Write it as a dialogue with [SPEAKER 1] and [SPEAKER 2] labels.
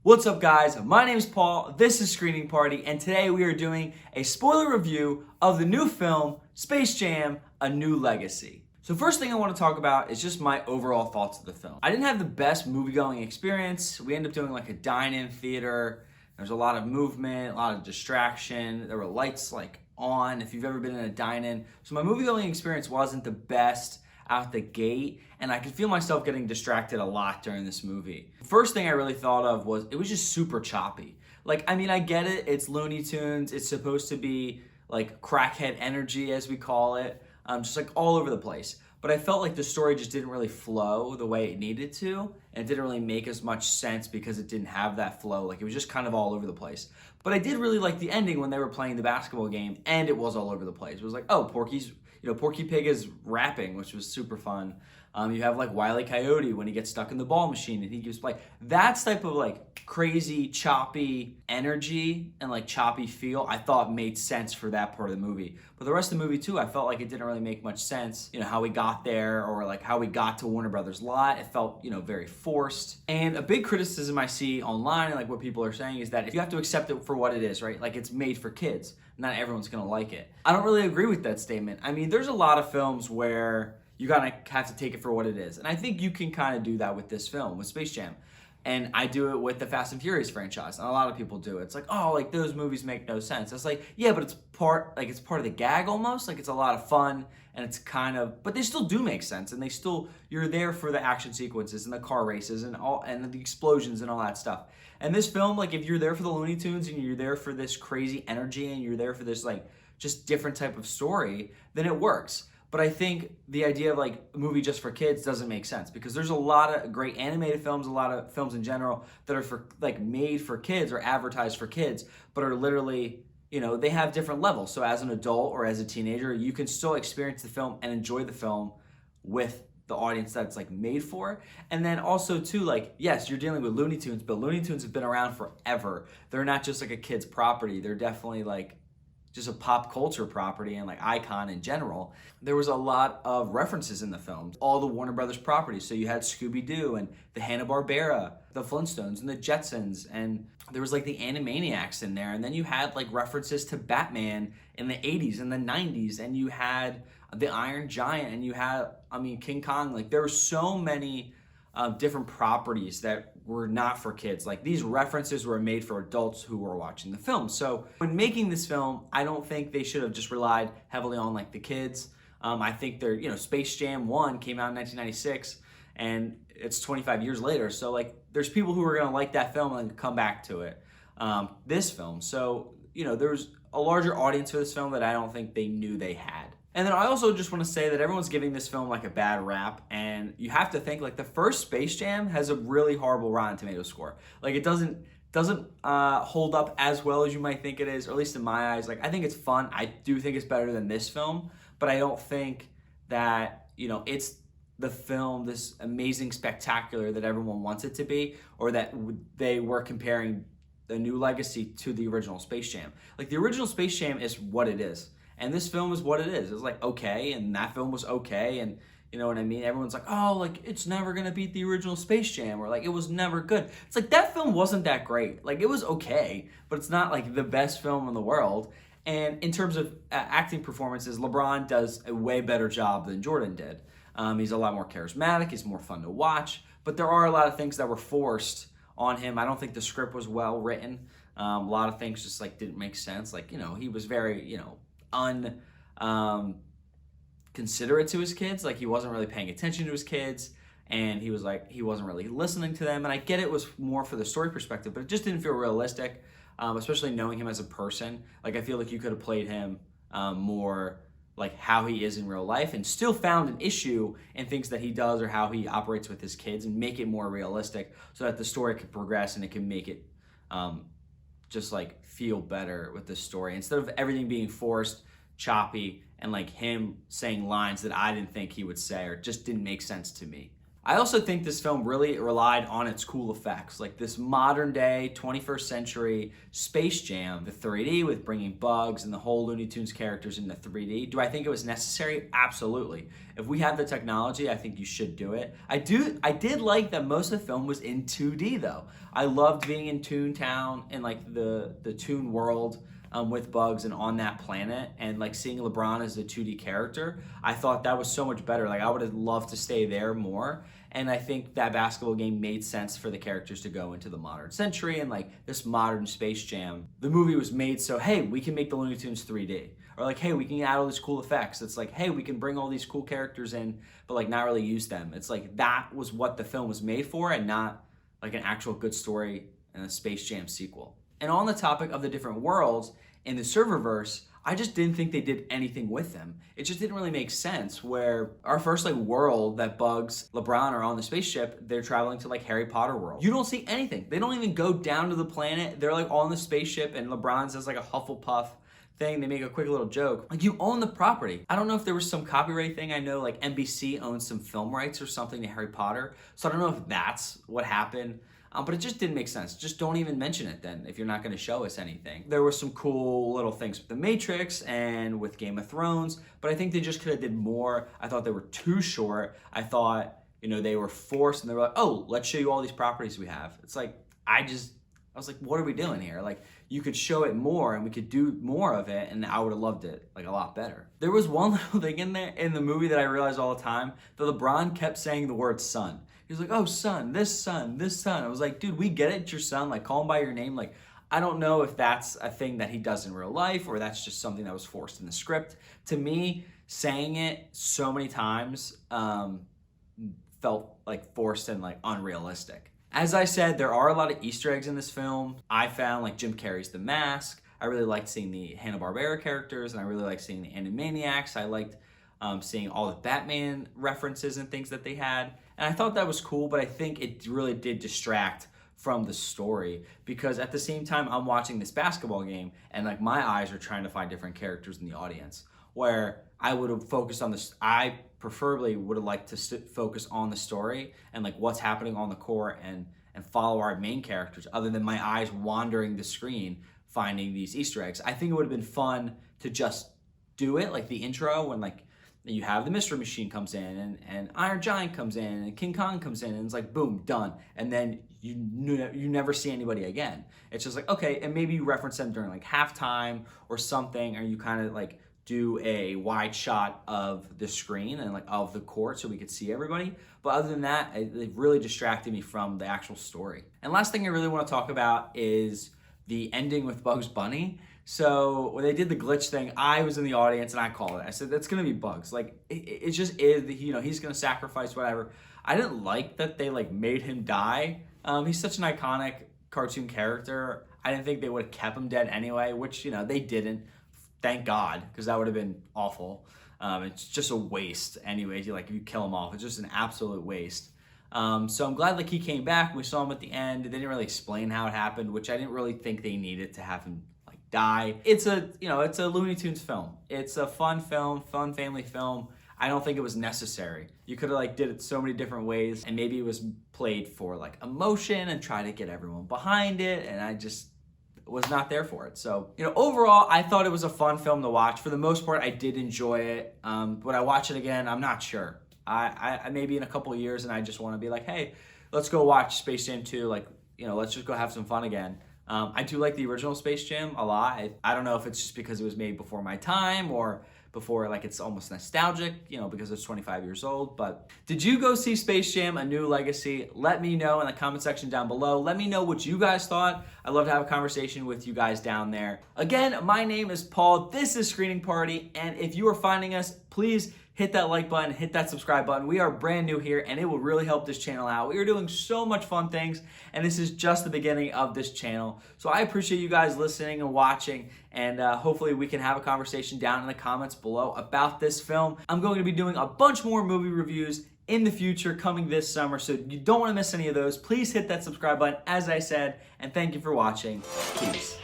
[SPEAKER 1] What's up, guys? My name is Paul, this is Screening Party, and today we are doing a spoiler review of the new film, Space Jam: A New Legacy. So first thing I want to talk about is just my overall thoughts of the film. I didn't have the best movie-going experience. We ended up doing like a dine-in theater. There's a lot of movement, a lot of distraction. There were lights like on if you've ever been in a dine-in. So my movie-going experience wasn't the best out the gate, and I could feel myself getting distracted a lot during this movie. First thing I really thought of was it was just super choppy. Like, I mean, I get it, it's Looney Tunes, it's supposed to be like crackhead energy, as we call it, just like all over the place. But I felt like the story just didn't really flow the way it needed to, and it didn't really make as much sense because it didn't have that flow. Like, it was just kind of all over the place. But I did really like the ending when they were playing the basketball game, and it was all over the place. It was like, oh, Porky Pig is rapping, which was super fun. You have like Wile E. Coyote when he gets stuck in the ball machine and he gives play. That's type of like crazy, choppy energy and like choppy feel I thought made sense for that part of the movie. But the rest of the movie too, I felt like it didn't really make much sense. You know, how we got there or like how we got to Warner Brothers lot. It felt, very forced. And a big criticism I see online and like what people are saying is that if you have to accept it for what it is, right? Like it's made for kids. Not everyone's gonna like it. I don't really agree with that statement. I mean, there's a lot of films where you gotta have to take it for what it is. And I think you can kind of do that with this film, with Space Jam. And I do it with the Fast and Furious franchise. And a lot of people do it. It's like, oh, like those movies make no sense. It's like, yeah, but it's part of the gag almost. Like it's a lot of fun and it's kind of, but they still do make sense. And you're there for the action sequences and the car races and the explosions and all that stuff. And this film, like if you're there for the Looney Tunes and you're there for this crazy energy and you're there for this like just different type of story, then it works. But I think the idea of like a movie just for kids doesn't make sense because there's a lot of great animated films, a lot of films in general that are for like made for kids or advertised for kids, but are literally, they have different levels. So as an adult or as a teenager, you can still experience the film and enjoy the film with the audience that it's like made for. And then also too, like, yes, you're dealing with Looney Tunes, but Looney Tunes have been around forever. They're not just like a kid's property. They're definitely like just a pop culture property and like icon in general. There was a lot of references in the film, all the Warner Brothers properties. So you had Scooby-Doo and the Hanna-Barbera, the Flintstones and the Jetsons, and there was like the Animaniacs in there. And then you had like references to Batman in the 80s and the 90s, and you had the Iron Giant, and you had, King Kong. Like there were so many different properties that were not for kids. Like these references were made for adults who were watching the film. So when making this film, I don't think they should have just relied heavily on like the kids. I think Space Jam 1 came out in 1996 and it's 25 years later. So like there's people who are gonna like that film and come back to it, this film. So, there's a larger audience for this film that I don't think they knew they had. And then I also just want to say that everyone's giving this film like a bad rap, and you have to think like the first Space Jam has a really horrible Rotten Tomatoes score. Like it doesn't hold up as well as you might think it is, or at least in my eyes. Like I think it's fun. I do think it's better than this film, but I don't think that it's the film, this amazing spectacular that everyone wants it to be, or that they were comparing the New Legacy to the original Space Jam. Like the original Space Jam is what it is. And this film is what it is. It's like okay, and that film was okay, and you know what I mean? Everyone's like, oh, like it's never gonna beat the original Space Jam, or like it was never good. It's like that film wasn't that great. Like it was okay, but it's not like the best film in the world. And in terms of acting performances, LeBron does a way better job than Jordan did. He's a lot more charismatic. He's more fun to watch. But there are a lot of things that were forced on him. I don't think the script was well written. A lot of things just like didn't make sense. Like he was very considerate to his kids. Like he wasn't really paying attention to his kids, and he wasn't really listening to them. And I get it was more for the story perspective, but it just didn't feel realistic, especially knowing him as a person. Like I feel like you could have played him more like how he is in real life and still found an issue in things that he does or how he operates with his kids and make it more realistic so that the story could progress and it can make it just like feel better with the story instead of everything being forced, choppy, and like him saying lines that I didn't think he would say or just didn't make sense to me. I also think this film really relied on its cool effects, like this modern day, 21st century Space Jam, the 3D with bringing Bugs and the whole Looney Tunes characters into 3D. Do I think it was necessary? Absolutely. If we have the technology, I think you should do it. I did like that most of the film was in 2D though. I loved being in Toontown and like the Toon world. With Bugs and on that planet, and like seeing LeBron as a 2D character, I thought that was so much better. Like I would have loved to stay there more, and I think that basketball game made sense for the characters to go into the modern century and like this modern Space Jam. The movie was made so, hey, we can make the Looney Tunes 3D, or like, hey, we can add all these cool effects. It's like, hey, we can bring all these cool characters in, but like not really use them. It's like that was what the film was made for, and not like an actual good story and a Space Jam sequel. And on the topic of the different worlds in the Serververse, I just didn't think they did anything with them. It just didn't really make sense, where our first like world that Bugs, LeBron are on the spaceship, they're traveling to like Harry Potter world. You don't see anything. They don't even go down to the planet. They're like on the spaceship and LeBron says like a Hufflepuff thing. They make a quick little joke. Like, you own the property. I don't know if there was some copyright thing. I know like NBC owns some film rights or something to Harry Potter. So I don't know if that's what happened. But it just didn't make sense. Just don't even mention it then if you're not going to show us anything. There were some cool little things with The Matrix and with Game of Thrones, but I think they just could have did more. I thought they were too short. I thought, they were forced and they were like, oh, let's show you all these properties we have. It's like, I was like, what are we doing here? Like, you could show it more and we could do more of it, and I would have loved it like a lot better. There was one little thing in there in the movie that I realized all the time, that LeBron kept saying the word son. He was like, oh, son, this son, this son. I was like, dude, we get it, it's your son. Like, call him by your name. Like, I don't know if that's a thing that he does in real life or that's just something that was forced in the script. To me, saying it so many times felt like forced and like unrealistic. As I said, there are a lot of Easter eggs in this film. I found like Jim Carrey's The Mask. I really liked seeing the Hanna-Barbera characters, and I really liked seeing the Animaniacs. I liked seeing all the Batman references and things that they had. And I thought that was cool, but I think it really did distract from the story, because at the same time I'm watching this basketball game and like my eyes are trying to find different characters in the audience, where I would have focused on this. I preferably would have liked to focus on the story and like what's happening on the court and follow our main characters, other than my eyes wandering the screen finding these Easter eggs. I think it would have been fun to just do it like the intro, when like you have the Mystery Machine comes in and Iron Giant comes in and King Kong comes in, and it's like, boom, done. And then you never see anybody again. It's just like, okay, and maybe you reference them during like halftime or something, or you kind of like do a wide shot of the screen and like of the court so we could see everybody. But other than that, it really distracted me from the actual story. And last thing I really want to talk about is the ending with Bugs Bunny. So when they did the glitch thing, I was in the audience and I called it. I said, that's gonna be Bugs. Like, it just is, he's gonna sacrifice whatever. I didn't like that they like made him die. He's such an iconic cartoon character. I didn't think they would have kept him dead anyway, which, they didn't. Thank God, because that would have been awful. It's just a waste anyways. If you kill him off, it's just an absolute waste. So I'm glad like he came back. We saw him at the end. They didn't really explain how it happened, which I didn't really think they needed to have him like die. It's a Looney Tunes film. It's a fun film, fun family film. I don't think it was necessary. You could have like did it so many different ways, and maybe it was played for like emotion and try to get everyone behind it, and I just was not there for it. So, overall, I thought it was a fun film to watch. For the most part, I did enjoy it. Would I watch it again? I'm not sure. I maybe in a couple of years, and I just want to be like, hey, let's go watch Space Jam 2. Like, let's just go have some fun again. I do like the original Space Jam a lot. I don't know if it's just because it was made before my time or before like it's almost nostalgic, because it's 25 years old. But did you go see Space Jam: A New Legacy? Let me know in the comment section down below. Let me know what you guys thought. I'd love to have a conversation with you guys down there. Again, my name is Paul. This is Screening Party. And if you are finding us, please hit that like button, hit that subscribe button. We are brand new here, and it will really help this channel out. We are doing so much fun things, and this is just the beginning of this channel. So I appreciate you guys listening and watching, and hopefully we can have a conversation down in the comments below about this film. I'm going to be doing a bunch more movie reviews in the future coming this summer, so you don't want to miss any of those. Please hit that subscribe button, as I said, and thank you for watching. Peace.